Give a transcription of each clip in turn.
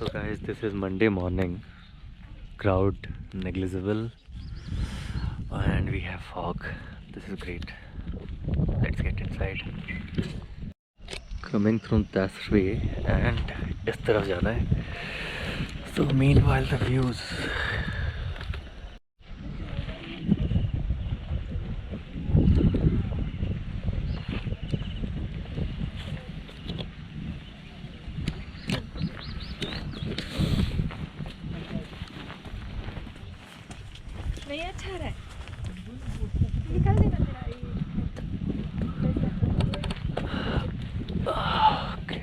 So guys, this is Monday morning. Crowd negligible and we have fog. This is great. Let's get inside. Coming from that way and इस तरफ जाना है. So meanwhile the views. नहीं अच्छा रहा है निकाल देना तेरा ये Okay.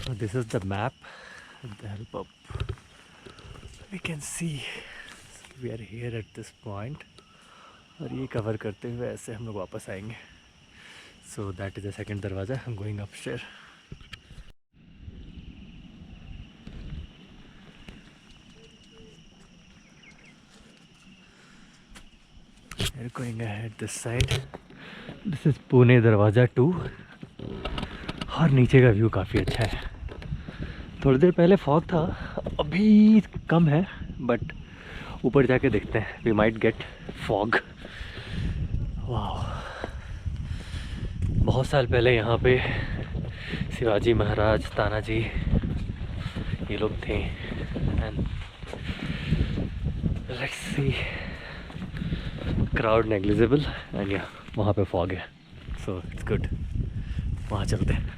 So this is the map with the help of we can see we are here at this point और ये कवर करते हुए ऐसे हम लोग वापस आएंगे. So that is the second दरवाज़ा. I'm going upstairs. We're going ahead this side. This is Pune दरवाज़ा 2 और नीचे का व्यू काफ़ी अच्छा है. थोड़ी देर पहले फॉग था, अभी कम है बट ऊपर जाके देखते हैं. We might get fog. वाह, बहुत साल पहले यहाँ पे शिवाजी महाराज, तानाजी ये लोग थे. And let's see. Crowd negligible and या वहाँ पे फॉग है. So it's good. वहाँ चलते हैं.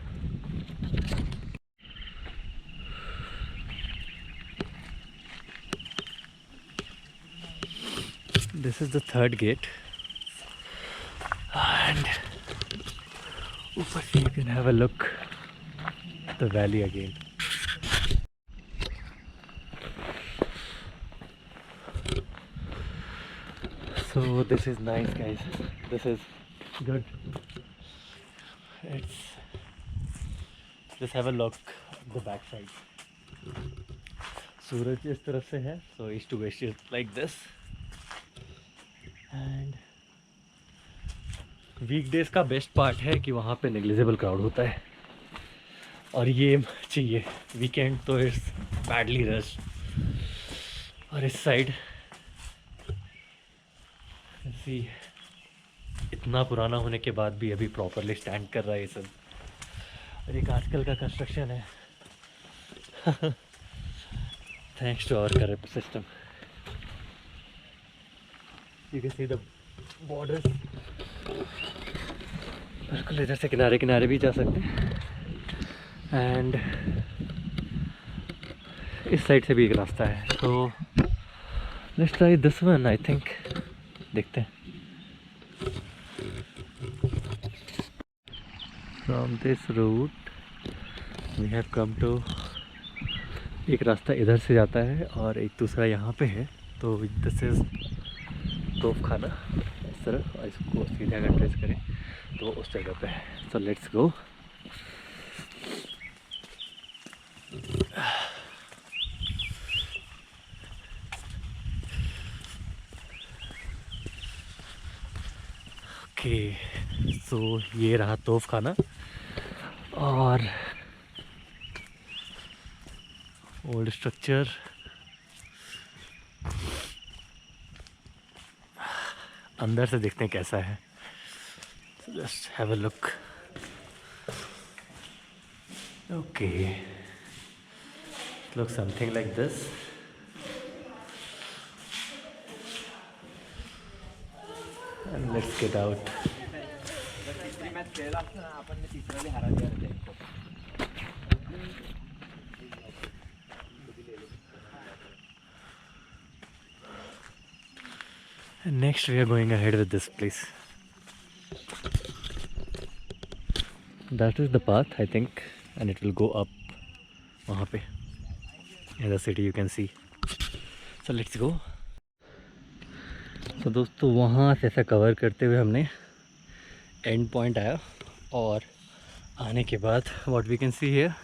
This is the third gate and ऊपर से you can have a look at the valley again. So this is nice guys. This is good. It's just have a look at the back side. सूरज इस तरफ से है, so east to west is like this. And weekdays का best part है कि वहाँ पे negligible crowd होता है और ये चाहिए. वीकेंड तो इट्स बैडली रश. और इस साइड सी इतना पुराना होने के बाद भी अभी प्रॉपरली स्टैंड कर रहा है ये सब. और एक आजकल का कंस्ट्रक्शन है. Thanks to our current system. You can see the borders. बिल्कुल इधर से किनारे किनारे भी जा सकते हैं. एंड इस साइड से भी एक रास्ता है. तो let's try this one. I think देखते हैं. From this route we have come to. एक रास्ता इधर से जाता है और एक दूसरा यहाँ पे है. तो दिस इज़ तोफ खाना इस तरह. और इसको सीधा अगर ट्रेस करें तो उस जगह पे है. So let's go. ओके, सो ये रहा तोफ खाना. और ओल्ड स्ट्रक्चर. अंदर से देखते हैं कैसा है. Just have a look. Okay, looks something like this. And let's get out. तिसरी मॅच खेळला असता आपण तिसऱ्याला हरवली आहे. And next we are going ahead with this place. That is the path, I think, and it will go up वहाँ पे in the city you can see. So let's go. So दोस्तों वहाँ से ऐसा कवर करते हुए हमने and point आया और आने के बाद what we can see here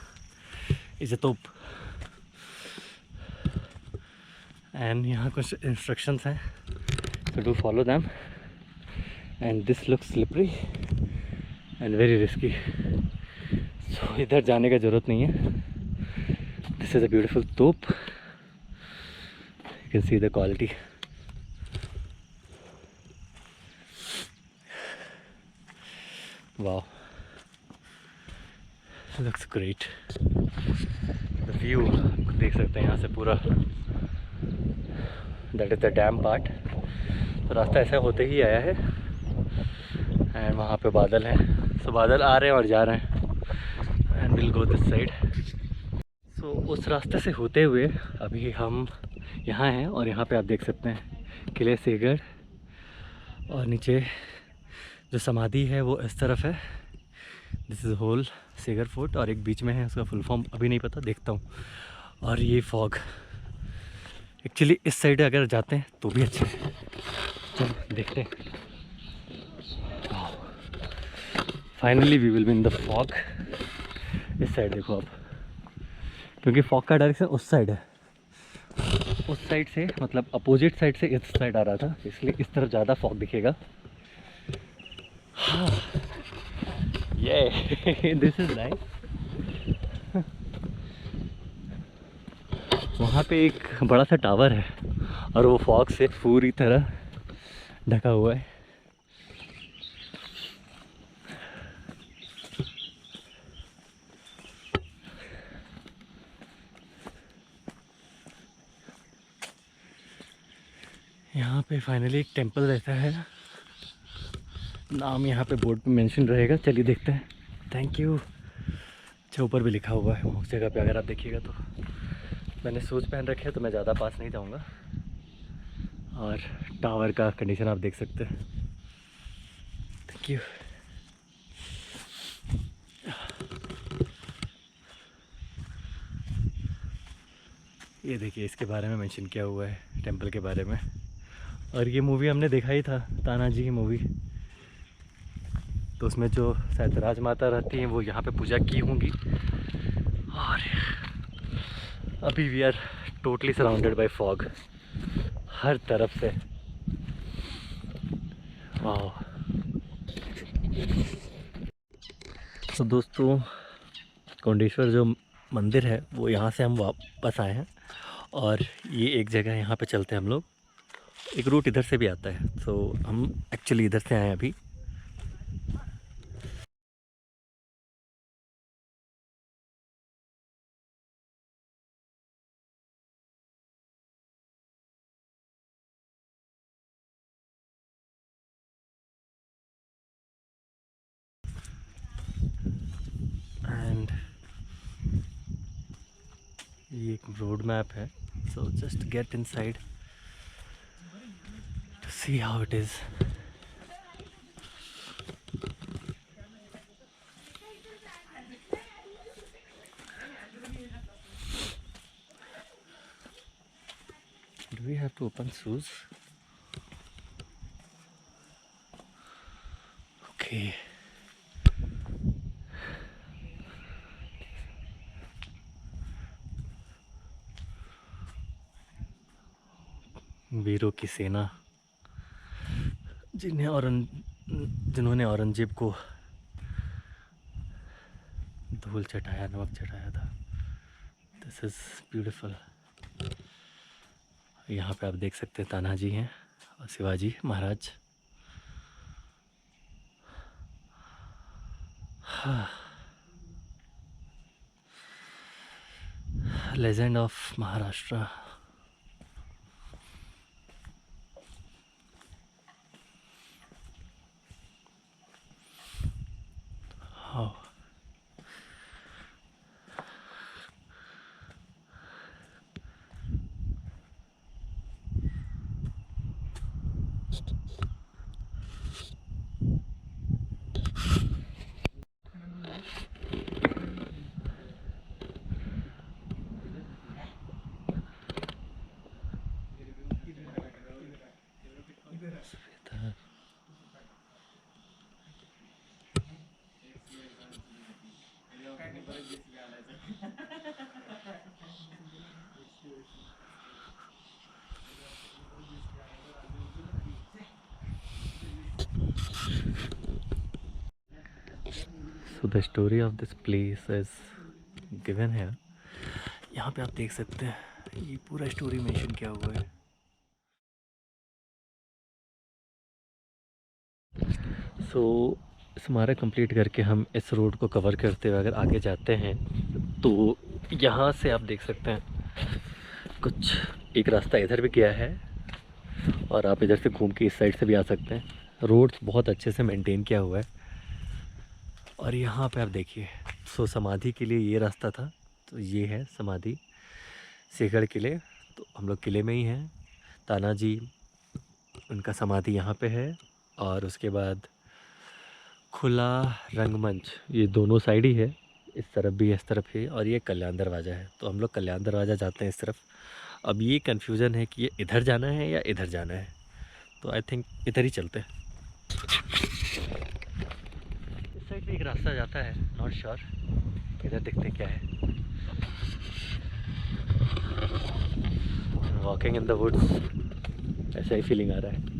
is a तोप and यहाँ कुछ instructions हैं, so do follow them. And this looks slippery and very risky, so इधर जाने का ज़रूरत नहीं है. This is a beautiful तोप, you can see the quality. Wow, looks great. The view देख सकते हैं यहाँ से पूरा. That is the dam part. तो रास्ता ऐसा होते ही आया है एंड वहाँ पे बादल हैं. सो बादल आ रहे हैं और जा रहे हैं and will go this side. So उस रास्ते से होते हुए अभी हम यहाँ हैं और यहाँ पे आप देख सकते हैं किले सेगढ़ और नीचे जो समाधि है वो इस तरफ है. दिस इज़ होल सेगढ़ फोर्ट और एक बीच में है, उसका फुल फॉर्म अभी नहीं पता, देखता हूँ. और ये फॉग एक्चुअली इस साइड अगर जाते हैं तो भी अच्छा है. चलो देखते हैं. Finally we will be in the fog. इस साइड देखो आप, क्योंकि फॉग का डायरेक्शन उस साइड है. उस साइड से मतलब अपोजिट साइड से इस साइड आ रहा था, इसलिए इस तरफ ज़्यादा फॉग दिखेगा. हाँ ये दिस इज़ नाइस. वहाँ पे एक बड़ा सा टावर है और वो फॉग से पूरी तरह ढका हुआ है. यहाँ पे फाइनली एक टेंपल रहता है, नाम यहाँ पे बोर्ड पे मेंशन रहेगा. चलिए देखते हैं. Thank you. अच्छा ऊपर भी लिखा हुआ है उस जगह पे, अगर आप देखिएगा तो. मैंने शूज़ पहन रखे हैं तो मैं ज़्यादा पास नहीं जाऊँगा. और टावर का कंडीशन आप देख सकते हैं. Thank you. ये देखिए इसके बारे में मेंशन किया हुआ है, टेंपल के बारे में. और ये मूवी हमने देखा ही था, तानाजी की मूवी. तो उसमें जो शायद राजमाता रहती हैं वो यहाँ पे पूजा की होंगी. और अभी we are totally surrounded by fog हर तरफ से. वाह. तो दोस्तों कोंडेश्वर जो मंदिर है वो यहाँ से हम वापस आए हैं और ये एक जगह यहाँ पे चलते हैं हम लोग. एक रूट इधर से भी आता है, तो हम एक्चुअली इधर से आए हैं अभी. एंड ये एक रोड मैप है, so just get inside to see how it is. Do we have to open shoes? Okay. वीरों की सेना जिन्होंने औरंगजेब को धूल चटाया, नमक चटाया था. This is beautiful. यहाँ पे आप देख सकते हैं तानाजी हैं और शिवाजी महाराज. हाँ लेजेंड ऑफ महाराष्ट्र। हाँ, so the story of this place is given here। यहाँ पे आप देख सकते हैं ये पूरा स्टोरी मेंशन किया हुआ है। सो स्मारक कंप्लीट करके हम इस रोड को कवर करते हुए अगर आगे जाते हैं तो यहाँ से आप देख सकते हैं कुछ एक रास्ता इधर भी गया है और आप इधर से घूम के इस साइड से भी आ सकते हैं। रोड बहुत अच्छे से मेंटेन किया हुआ है। और यहाँ पे आप देखिए, सो समाधि के लिए ये रास्ता था, तो ये है समाधि सिंहगढ़ किले। तो हम लोग किले में ही हैं। तानाजी उनका समाधि यहाँ पे है और उसके बाद खुला रंगमंच ये दोनों साइड ही है, इस तरफ भी इस तरफ ही। और ये कल्याण दरवाज़ा है, तो हम लोग कल्याण दरवाज़ा जाते हैं इस तरफ। अब ये कन्फ्यूज़न है कि ये इधर जाना है या इधर जाना है, तो आई थिंक इधर ही चलते हैं। इस साइड से एक रास्ता जाता है, नॉट श्योर, इधर देखते क्या है। वॉकिंग इन द वुड्स, ऐसा ही फीलिंग आ रहा है।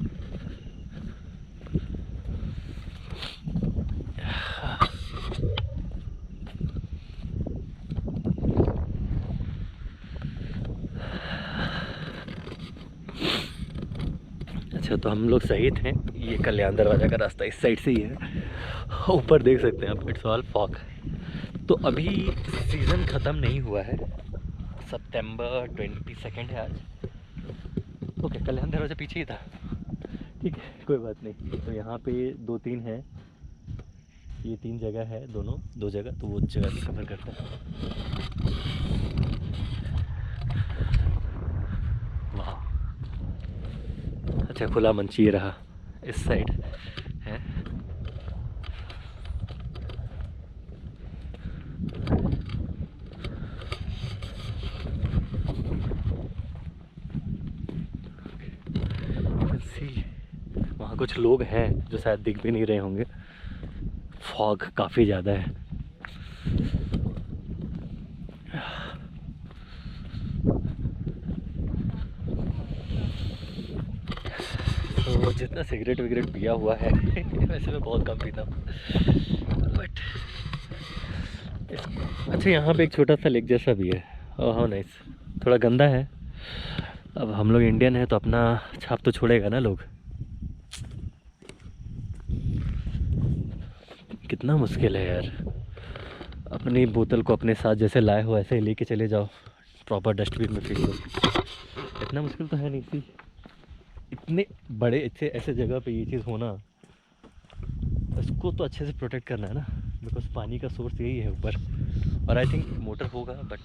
अच्छा, तो हम लोग सही थे, ये कल्याण दरवाज़ा का रास्ता इस साइड से ही है। ऊपर देख सकते हैं आप, इट्स ऑल फॉग। तो अभी सीज़न ख़त्म नहीं हुआ है, सितंबर 22 है आज। ओके, कल्याण दरवाज़ा पीछे ही था, ठीक है, कोई बात नहीं। तो यहाँ पे 2-3 है, ये 3 जगह है, दोनों 2 जगह, तो वो जगह भी कवर करता है। वाह, अच्छा खुला मंच ये रहा, इस साइड है। वहाँ कुछ लोग हैं जो शायद दिख भी नहीं रहे होंगे, फॉग काफ़ी ज़्यादा है। तो जितना सिगरेट विगरेट पिया हुआ है वैसे मैं बहुत कम पीता हूँ, बट अच्छा यहाँ पे एक छोटा सा लेक जैसा भी है। ओह हाउ नाइस, थोड़ा गंदा है। अब हम लोग इंडियन हैं तो अपना छाप तो छोड़ेगा ना लोग। कितना मुश्किल है यार, अपनी बोतल को अपने साथ जैसे लाए हो ऐसे ही लेके चले जाओ, प्रॉपर डस्टबिन में फेंक दो। इतना मुश्किल तो है नहीं थी, इतने बड़े ऐसे जगह पे ये चीज़ होना, इसको तो अच्छे से प्रोटेक्ट करना है ना, बिकॉज पानी का सोर्स यही है ऊपर। और आई थिंक मोटर होगा, बट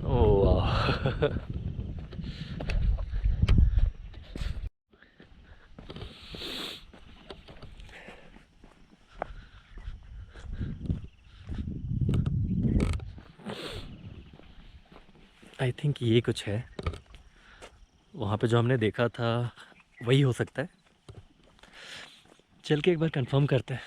ओह आई थिंक ये कुछ है, वहाँ पे जो हमने देखा था वही हो सकता है। चल के एक बार कंफर्म करते हैं।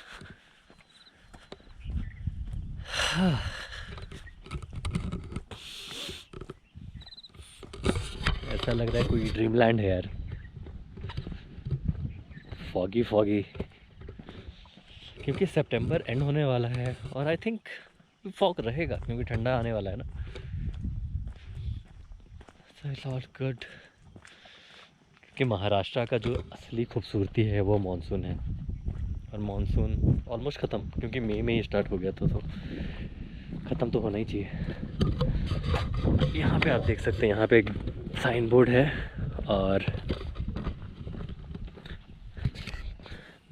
ऐसा लग रहा है कोई ड्रीम लैंड है यार, फॉगी फॉगी, क्योंकि सितंबर एंड होने वाला है और आई थिंक फॉग रहेगा क्योंकि ठंडा आने वाला है ना। इट्स ऑल गुड, कि महाराष्ट्र का जो असली खूबसूरती है वो मानसून है। और मानसून ऑलमोस्ट ख़त्म, क्योंकि मई में ही स्टार्ट हो गया था, तो ख़त्म तो होना ही चाहिए। यहाँ पे आप देख सकते हैं, यहाँ पे एक साइन बोर्ड है और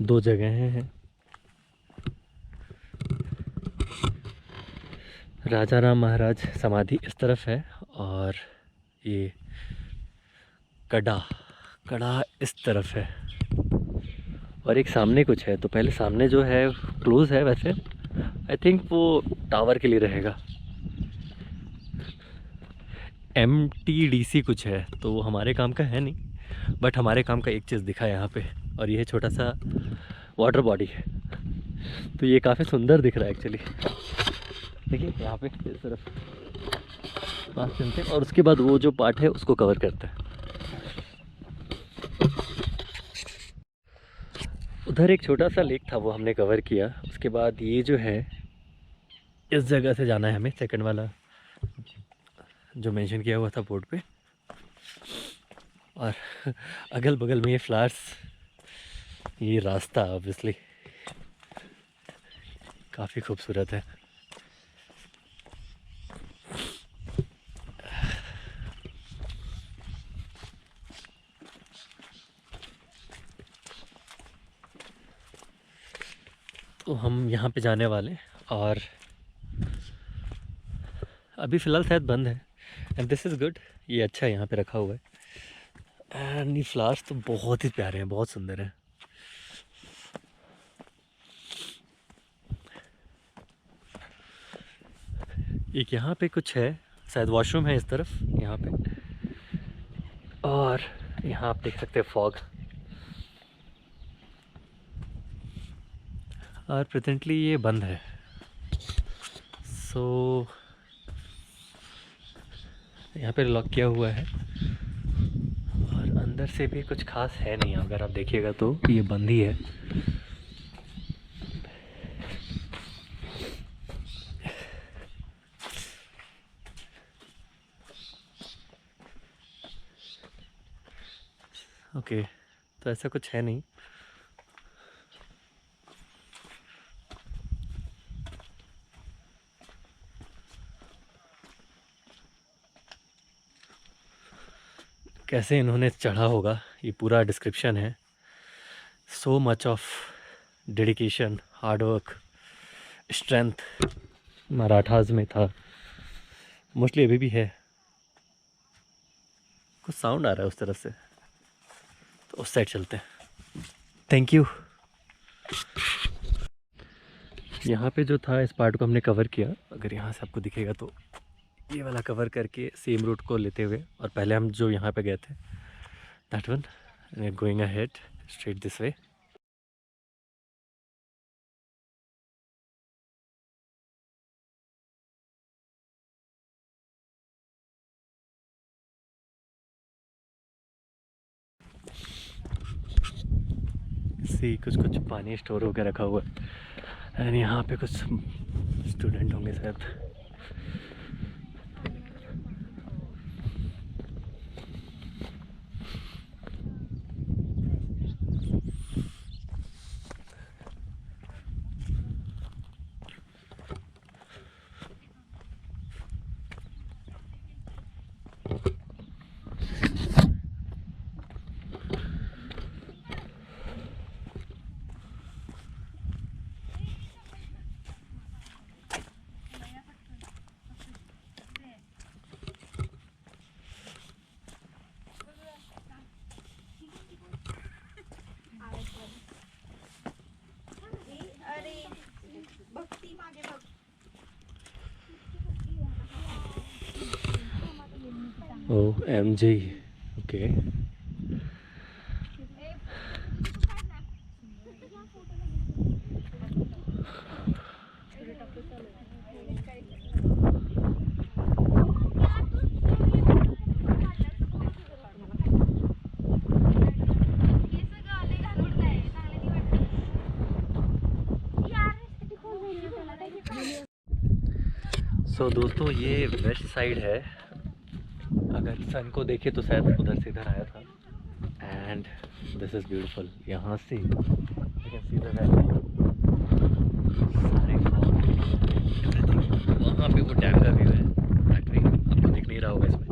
2 जगह हैं। राजा राम महाराज समाधि इस तरफ है और ये कड़ा इस तरफ है, और एक सामने कुछ है। तो पहले सामने जो है क्लोज़ है वैसे, आई थिंक वो टावर के लिए रहेगा। MTDC कुछ है, तो वो हमारे काम का है नहीं, बट हमारे काम का एक चीज़ दिखा है यहाँ पे, और ये है छोटा सा वाटर बॉडी है। तो ये काफ़ी सुंदर दिख रहा है एक्चुअली। देखिए यहाँ पे इस तरफ पास चलते हैं और उसके बाद वो जो पार्ट है उसको कवर करते हैं। उधर एक छोटा सा लेक था, वो हमने कवर किया। उसके बाद ये जो है, इस जगह से जाना है हमें, सेकंड वाला जो मेंशन किया हुआ था बोर्ड पे। और अगल बगल में ये फ्लावर्स, ये रास्ता ऑब्वियसली काफ़ी खूबसूरत है। तो हम यहाँ पे जाने वाले, और अभी फ़िलहाल शायद बंद है, एंड दिस इज़ गुड। ये अच्छा है यहाँ पे रखा हुआ है, एंड ये फ्लावर्स तो बहुत ही प्यारे हैं, बहुत सुंदर हैं। एक यहाँ पे कुछ है, शायद वॉशरूम है इस तरफ यहाँ पे, और यहाँ आप देख सकते हैं फॉग। और प्रेजेंटली ये बंद है, सो यहाँ पे लॉक किया हुआ है, और अंदर से भी कुछ खास है नहीं। अगर आप देखिएगा तो ये बंद ही है। ओके, तो ऐसा कुछ है नहीं। कैसे इन्होंने चढ़ा होगा, ये पूरा डिस्क्रिप्शन है। So much of dedication, hard work, strength Marathas में था, मोस्टली अभी भी है। कुछ साउंड आ रहा है उस तरफ से, तो उस साइड चलते हैं। Thank you. यहाँ पे जो था, इस पार्ट को हमने कवर किया। अगर यहाँ से आपको दिखेगा तो ये वाला कवर करके सेम रूट को लेते हुए, और पहले हम जो यहाँ पे गए थे that one, going ahead straight this way. See कुछ पानी स्टोर होकर रखा हुआ है, एंड यहाँ पे कुछ स्टूडेंट होंगे शायद। OMG, okay. सो दोस्तों, ये वेस्ट साइड है। अगर सन को देखे तो शायद उधर से इधर आया था, एंड दिस इज़ ब्यूटीफुल। यहाँ से You can see the valley. सारे fog, everything. वहाँ पे वो डैम का व्यू है एक्चुअली आपको दिख नहीं रहा होगा इसमें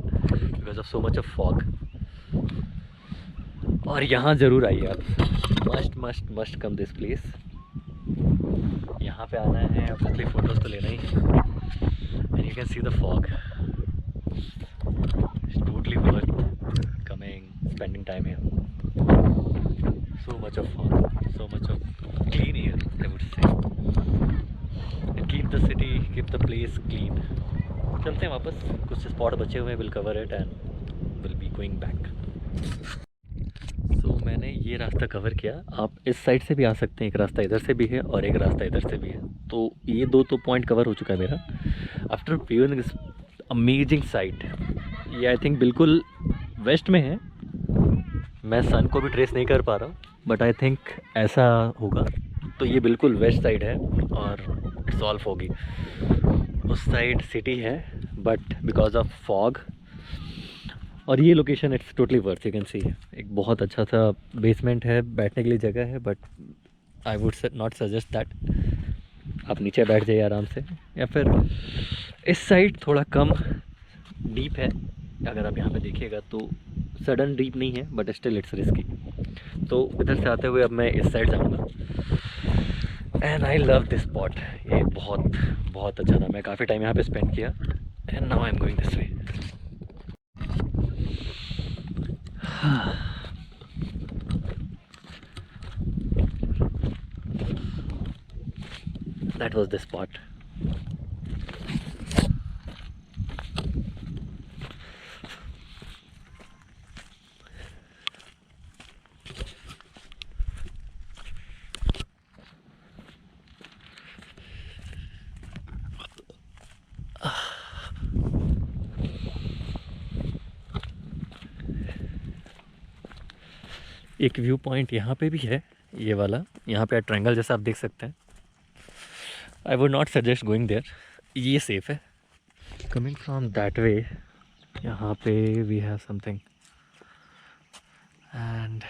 because of so much of fog. और यहाँ ज़रूर आइए आप, must must must come this place. यहाँ पे आना है ऑब्वियसली, फ़ोटोज़ तो लेना ही है। And you can see the fog, it's totally worth coming, spending time here. So much of fog, so much of clean air, I would say. And keep the city, keep the place clean. चलते हैं वापस, कुछ spot बचे हुए हैं, will cover it and will be going back. So मैंने ये रास्ता कवर किया। आप इस साइड से भी आ सकते हैं, एक रास्ता इधर से भी है और एक रास्ता इधर से भी है। तो ये दो तो पॉइंट कवर हो चुका है मेरा। After viewing this amazing site, ये आई थिंक बिल्कुल वेस्ट में है। मैं सन को भी ट्रेस नहीं कर पा रहा हूँ बट आई थिंक ऐसा होगा। तो ये बिल्कुल वेस्ट साइड है और इट्स ऑल फॉगी। उस साइड सिटी है बट बिकॉज ऑफ फॉग। और ये location it's totally worth, you can see. एक बहुत अच्छा सा बेसमेंट है, बैठने के लिए जगह है, but I would not suggest that. आप नीचे बैठ जाइए आराम से, या फिर इस साइड थोड़ा कम डीप है। अगर आप यहाँ पे देखिएगा तो सडन डीप नहीं है बट स्टिल इट्स रिस्की। तो इधर से आते हुए अब मैं इस साइड जाऊँगा। And I love this spot, ये बहुत बहुत अच्छा था। मैं काफ़ी टाइम यहाँ पे स्पेंड किया and now I am going this way. That was the spot. एक व्यू पॉइंट यहाँ पे भी है, ये वाला। यहाँ पे ट्रायंगल जैसा आप देख सकते हैं। I would not suggest going there, ये सेफ़ है। कमिंग फ्रॉम दैट वे, यहाँ पे वी हैव समथिंग एंड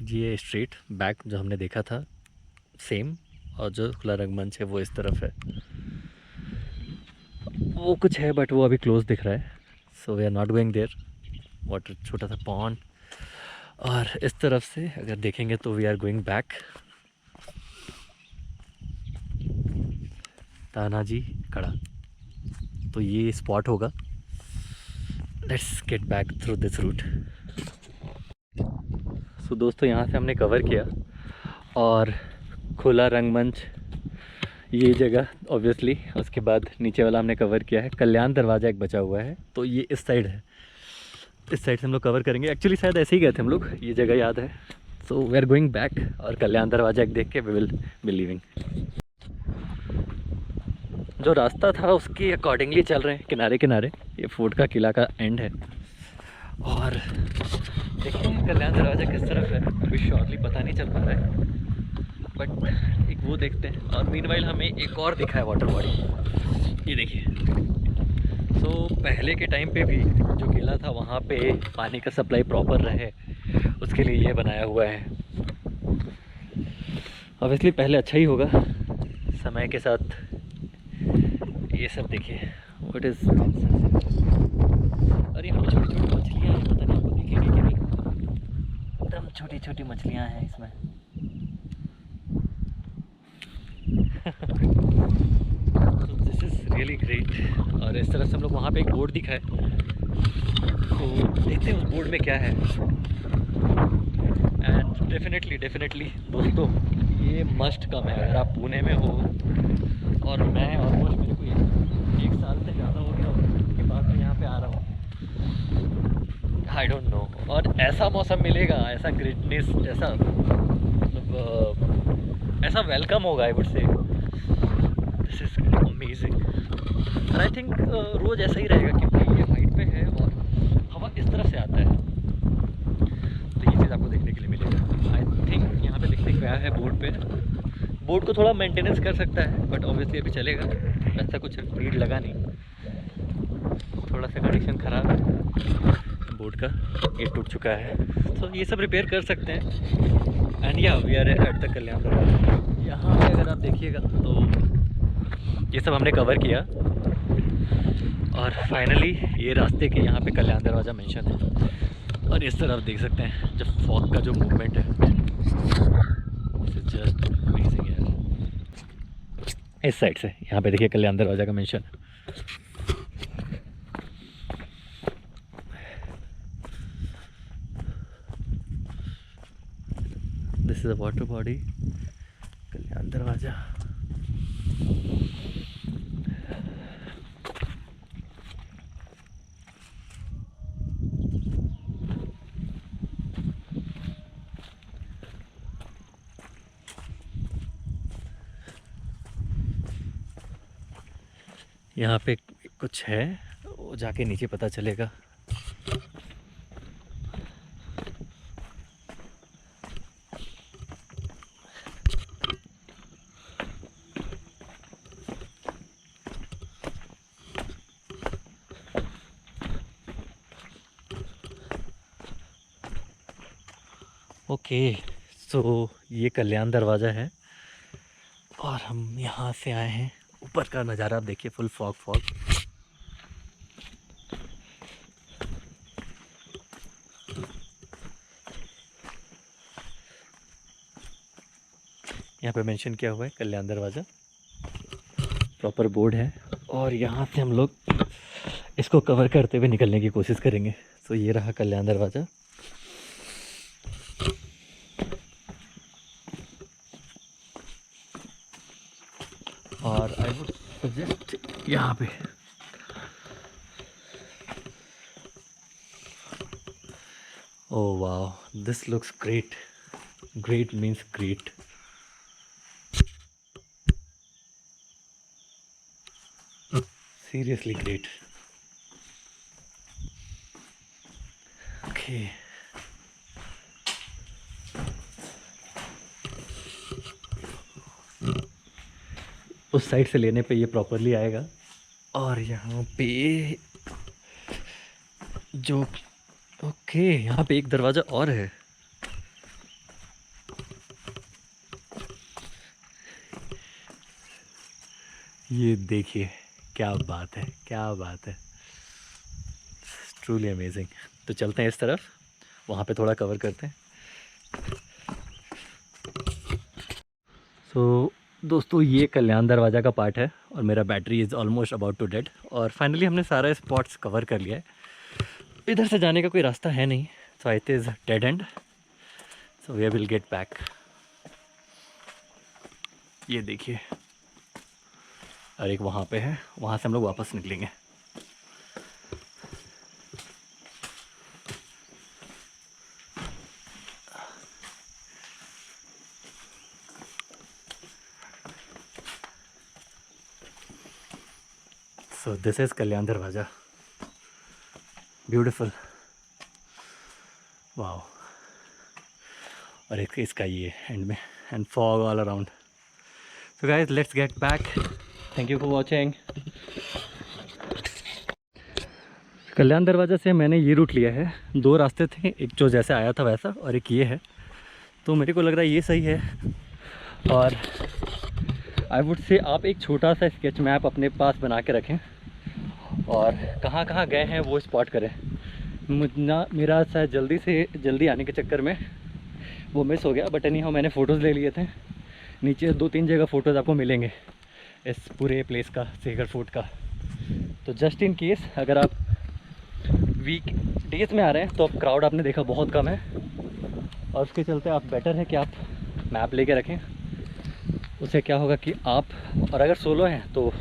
ये स्ट्रीट बैक जो हमने देखा था सेम, और जो खुला रंगमंच है वो इस तरफ है। वो कुछ है बट वो अभी क्लोज दिख रहा है, so we are not going there. Water, छोटा सा पॉन्ड। और इस तरफ से अगर देखेंगे तो we are going back. Tanaji Kada, तो ये स्पॉट होगा। Let's get back through this route. So दोस्तों, यहाँ से हमने कवर किया और खुला रंगमंच ये जगह ऑब्वियसली। उसके बाद नीचे वाला हमने कवर किया है। कल्याण दरवाज़ा एक बचा हुआ है, तो ये इस साइड है। इस साइड से हम लोग कवर करेंगे। एक्चुअली शायद ऐसे ही गए थे हम लोग, ये जगह याद है। So we are going back और कल्याण दरवाज़ा एक देख के वी विल बी लीविंग। जो रास्ता था उसके अकॉर्डिंगली चल रहे हैं, किनारे किनारे। ये फोर्ट का किला का एंड है और देखिए कल्याण दरवाज़ा किस तरफ है अभी शॉर्टली पता नहीं चल पा रहा है, बट एक वो देखते हैं। और मीनवाइल हमें एक और दिखा है वाटर बॉडी, ये देखिए। तो पहले के टाइम पे भी जो किला था वहाँ पे पानी का सप्लाई प्रॉपर रहे, उसके लिए ये बनाया हुआ है। ऑब्वियसली पहले अच्छा ही होगा, समय के साथ ये सब देखिए। व्हाट इज़, अरे यहाँ छोटी छोटी मछलियाँ हैं, पता नहीं आपको दिखेगी कि नहीं। एकदम छोटी छोटी मछलियाँ हैं इसमें। This is really great. और इस तरह से हम लोग वहाँ पे एक बोर्ड दिखा है, तो देखते हैं उस बोर्ड में क्या है। एंड डेफिनेटली दोस्तों, ये मस्ट कम है अगर आप पुणे में हो। और मैं ऑलमोस्ट मेरे को एक साल से ज़्यादा हो गया उसके बाद में यहाँ पे आ रहा हूँ। आई डोंट नो, और ऐसा मौसम मिलेगा, ऐसा ग्रेटनेस, ऐसा मतलब ऐसा वेलकम होगा, I would say. This is amazing. और आई थिंक रोज़ ऐसा ही रहेगा क्योंकि ये हाइट पे है और हवा इस तरफ से आता है, तो ये चीज़ आपको देखने के लिए मिलेगा। आई थिंक यहाँ पे लिखने गया है बोर्ड पे। बोर्ड को थोड़ा मेंटेनेंस कर सकता है बट ऑब्वियसली अभी चलेगा, ऐसा कुछ भीड़ लगा नहीं। थोड़ा सा कंडीशन ख़राब है बोर्ड का, ये टूट चुका है, तो ये सब रिपेयर कर सकते हैं। एंड या वी आर एट द कल्याण दरवाजा। यहाँ पे अगर आप देखिएगा तो ये सब हमने कवर किया और फाइनली ये रास्ते के यहाँ पे कल्याण दरवाज़ा मेंशन है। और इस तरफ देख सकते हैं जब फॉग का जो मूवमेंट है, जस्ट अमेजिंग यार। इस साइड से यहाँ पे देखिए कल्याण दरवाज़ा का मेंशन है। This is a water body, Kalyan Darwaza. यहाँ पे कुछ है, वो जाके नीचे पता चलेगा। ओके सो ये कल्याण दरवाज़ा है और हम यहाँ से आए हैं। ऊपर का नज़ारा आप देखिए, फुल फॉग फॉग। यहाँ पे मेंशन किया हुआ है कल्याण दरवाज़ा, प्रॉपर बोर्ड है। और यहाँ से हम लोग इसको कवर करते हुए निकलने की कोशिश करेंगे। तो ये रहा कल्याण दरवाज़ा। और आई वुड सजेस्ट यहाँ पे oh wow, this looks great. Great means great. Seriously great. Okay उस साइड से लेने पे ये प्रॉपरली आएगा। और यहाँ पे जो ओके यहाँ पे एक दरवाज़ा और है। ये देखिए, क्या बात है, क्या बात है, ट्रूली अमेजिंग। तो चलते हैं इस तरफ, वहाँ पे थोड़ा कवर करते हैं। सो दोस्तों ये कल्याण दरवाज़ा का पार्ट है और मेरा battery is almost about to dead. और फाइनली हमने सारा स्पॉट्स कवर कर लिया है। इधर से जाने का कोई रास्ता है नहीं, so it is dead end. So we will get back. ये देखिए, और एक वहाँ पे है, वहाँ से हम लोग वापस निकलेंगे। सो दिस इज़ कल्याण दरवाज़ा, ब्यूटीफुल, वाओ। और एक इसका ये एंड में, and fog all around. So guys let's get back. Thank you for watching. Kalyan Darwaza से मैंने ये रूट लिया है। दो रास्ते थे, एक जो जैसे आया था वैसा और एक ये है। तो मेरे को लग रहा है ये सही है। और आई वुड से आप एक छोटा सा स्केच मैप अपने पास बना के रखें और कहाँ कहाँ गए हैं वो स्पॉट करें। मेरा शायद जल्दी आने के चक्कर में वो मिस हो गया, बट एनी हाउ मैंने फ़ोटोज़ ले लिए थे। नीचे 2-3 जगह फ़ोटोज़ आपको मिलेंगे इस पूरे प्लेस का, सेकर फोर्ट का। तो जस्ट इन केस अगर आप वीक डेज में आ रहे हैं तो अब क्राउड आपने देखा बहुत कम है, और उसके चलते आप बेटर है कि आप मैप लेके रखें। उससे क्या होगा कि आप, और अगर सोलो हैं तो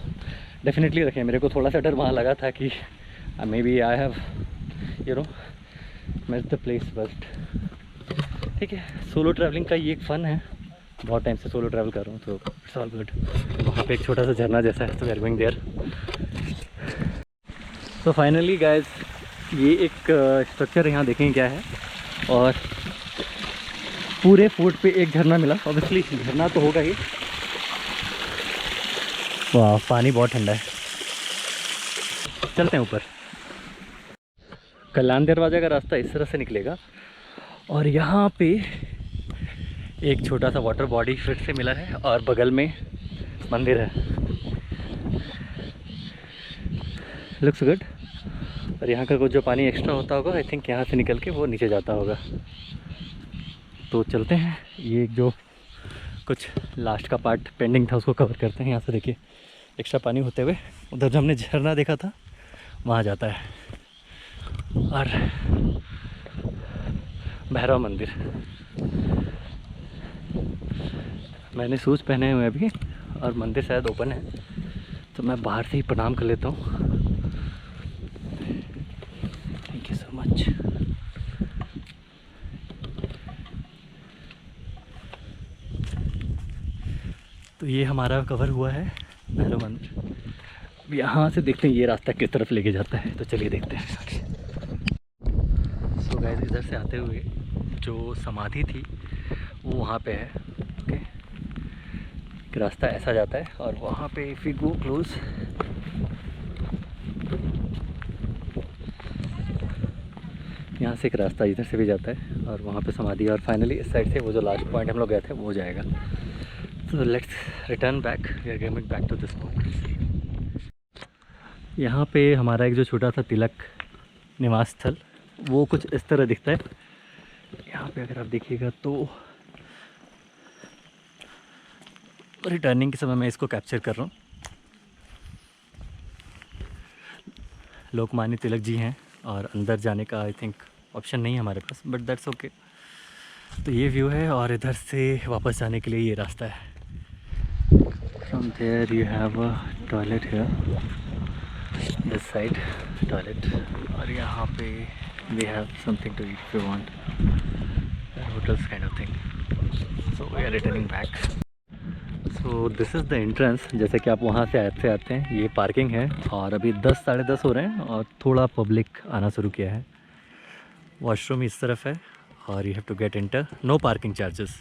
डेफिनेटली रखें। मेरे को थोड़ा सा डर वहाँ लगा था कि maybe I have miss the place, but ठीक है, सोलो ट्रैवलिंग का ये एक फ़न है। बहुत टाइम से सोलो ट्रैवल कर रहा हूँ तो इट्स ऑल गुड। वहाँ पे एक छोटा सा झरना जैसा है, तो वी आर गोइंग देयर। तो फाइनली गाइस ये एक स्ट्रक्चर यहाँ देखें क्या है, और पूरे फोर्ट पे एक झरना मिला। ऑब्वियसली झरना तो होगा ही। वाह, पानी बहुत ठंडा है। चलते हैं ऊपर। कल्याण दरवाज़ा का रास्ता इस तरह से निकलेगा और यहाँ पे एक छोटा सा वाटर बॉडी फिर से मिला है और बगल में मंदिर है। Looks good. और यहाँ का कुछ जो पानी एक्स्ट्रा होता होगा आई थिंक यहाँ से निकल के वो नीचे जाता होगा। तो चलते हैं, ये जो कुछ लास्ट का पार्ट पेंडिंग था उसको कवर करते हैं। यहाँ से देखिए एक्स्ट्रा पानी होते हुए उधर जो हमने झरना देखा था वहाँ जाता है। और भैरव मंदिर, मैंने शूज़ पहने हुए अभी और मंदिर शायद ओपन है तो मैं बाहर से ही प्रणाम कर लेता हूँ। Thank you so much. तो ये हमारा कवर हुआ है भैरव मंदिर। अब यहाँ से देखते हैं ये रास्ता किस तरफ लेके जाता है, तो चलिए देखते हैं। सो गाइस, इधर से आते हुए जो समाधि थी वो वहाँ पे है। ओके, एक रास्ता ऐसा जाता है और वहाँ पे इफ़ वी गो क्लोज, यहाँ से एक रास्ता इधर से भी जाता है और वहाँ पे समाधि, और फाइनली इस साइड से वो जो लास्ट पॉइंट हम लोग गए थे वो जाएगा। तो let's return back, we are going back to this point. यहाँ पे हमारा एक जो छोटा सा तिलक निवास स्थल वो कुछ इस तरह दिखता है। यहाँ पे अगर आप देखिएगा तो रिटर्निंग के समय मैं इसको कैप्चर कर रहा हूँ। लोकमान्य तिलक जी हैं और अंदर जाने का आई थिंक ऑप्शन नहीं है हमारे पास, बट दैट्स ओके। तो ये व्यू है और इधर से वापस जाने के लिए ये रास्ता है। From there you have a toilet here, this side toilet, और यहाँ पे we have something to eat if you want, hotels kind of thing. So we are returning back. So this is the entrance. जैसे कि आप वहाँ से आते हैं, ये पार्किंग है और अभी 10 साढ़े 10 हो रहे हैं और थोड़ा पब्लिक आना शुरू किया है। वॉशरूम इस तरफ है और you have to get enter, no parking charges.